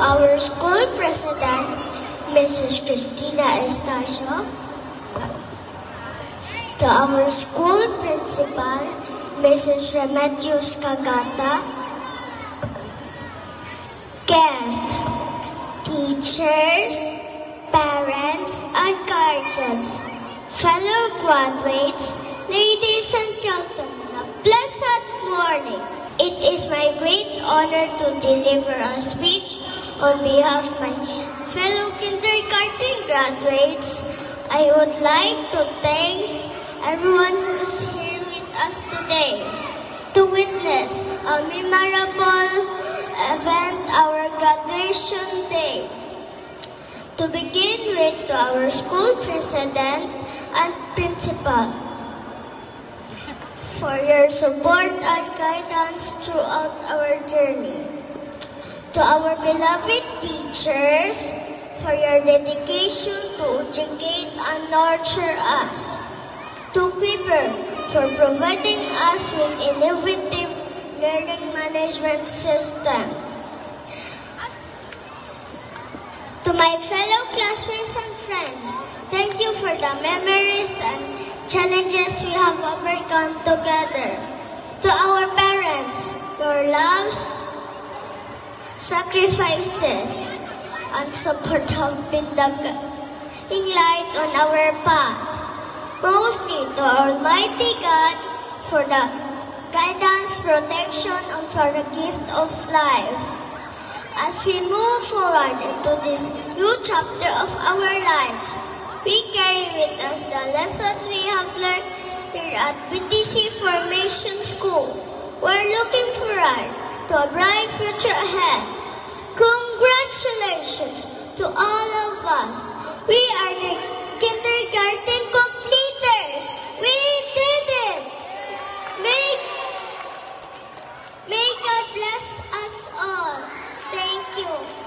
our school president, Mrs. Cristina Estacio, to our school principal, Mrs. Remedios Cagata, guests, teachers, parents, and guardians, fellow graduates, ladies and gentlemen, a pleasant morning. It is my great honor to deliver a speech on behalf of my fellow kindergarten graduates. I would like to thank everyone who is here with us today to witness a memorable event, our graduation day. To begin with, to our school president and principal, for your support and guidance throughout our journey. To our beloved teachers, for your dedication to educate and nurture us. To Quiver, for providing us with innovative learning management system. To my fellow classmates and friends, thank you for the memories and challenges we have overcome together. To our parents, your loves, sacrifices, and support have been the guiding light on our path. Mostly to Almighty God for the guidance, protection, and for the gift of life. As we move forward into this new chapter of our lives, we carry with us the lessons we have learned here at BTC Formation School. We're looking forward to a bright future ahead. Congratulations to all of us. We are the kindergarten completers. We did it! May God bless us all. Thank you.